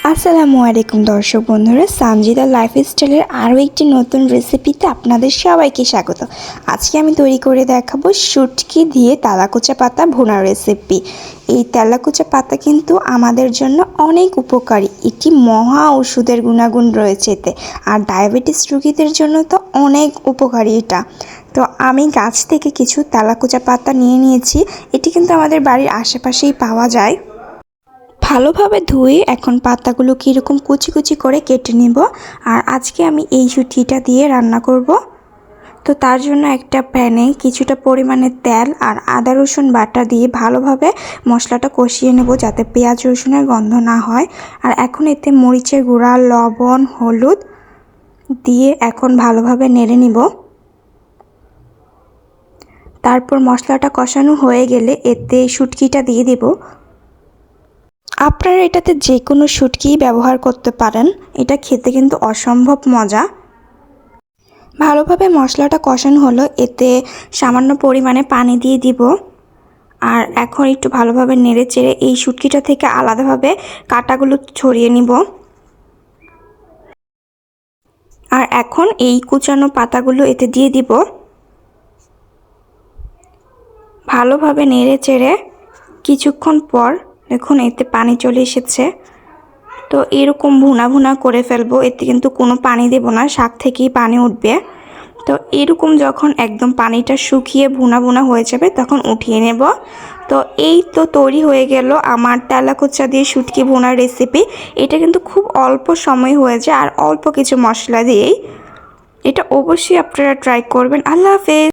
আসসালামু আলাইকুম দর্শক বন্ধুরা, সানজিদা লাইফস্টাইলের আরও একটি নতুন রেসিপিতে আপনাদের সবাইকে স্বাগত। আজকে আমি তৈরি করে দেখাবো শুটকি দিয়ে তেলাকুচা পাতা ভুনা রেসিপি। এই তেলাকুচা পাতা কিন্তু আমাদের জন্য অনেক উপকারী, এটি মহা ওষুধের গুণাগুণ রয়েছে এতে, আর ডায়াবেটিস রোগীদের জন্য তো অনেক উপকারী এটা। তো আমি গাছ থেকে কিছু তেলাকুচা পাতা নিয়ে নিয়েছি, এটি কিন্তু আমাদের বাড়ির আশেপাশেই পাওয়া যায়। ভালোভাবে ধুয়ে এখন পাতাগুলো কীরকম কুচি কুচি করে কেটে নিব। আর আজকে আমি এই শুটকিটা দিয়ে রান্না করব। তো তার জন্য একটা প্যানে কিছুটা পরিমাণে তেল আর আদা রসুন বাটা দিয়ে ভালোভাবে মশলাটা কষিয়ে নেব, যাতে পেঁয়াজ রসুনের গন্ধ না হয়। আর এখন এতে মরিচের গুঁড়া, লবণ, হলুদ দিয়ে এখন ভালোভাবে নেড়ে নিব। তারপর মশলাটা কষানো হয়ে গেলে এতে শুটকিটা দিয়ে দেব। আপনারা এটাতে যে কোনো শুটকিই ব্যবহার করতে পারেন, এটা খেতে কিন্তু অসম্ভব মজা। ভালোভাবে মশলাটা কষানো হলো, এতে সামান্য পরিমাণে পানি দিয়ে দিব। আর এখন একটু ভালোভাবে নেড়ে চেড়ে এই শুটকিটা থেকে আলাদাভাবে কাঁটাগুলো ছড়িয়ে নিব। আর এখন এই কুচানো পাতাগুলো এতে দিয়ে দিব। ভালোভাবে নেড়ে চেড়ে কিছুক্ষণ পর দেখুন এতে পানি চলে এসেছে। তো এরকম ভুনা ভুনা করে ফেলবো, এতে কিন্তু কোনো পানি দেব না, শাক থেকেই পানি উঠবে। তো এরকম যখন একদম পানিটা শুকিয়ে ভুনা ভুনা হয়ে যাবে তখন উঠিয়ে নেব। তো এই তো তৈরি হয়ে গেল আমার তেলাকুচা দিয়ে শুটকি ভুনার রেসিপি। এটা কিন্তু খুব অল্প সময় হয়ে যায় আর অল্প কিছু মশলা দিয়েই। এটা অবশ্যই আপনারা ট্রাই করবেন। আল্লাহ হাফেজ।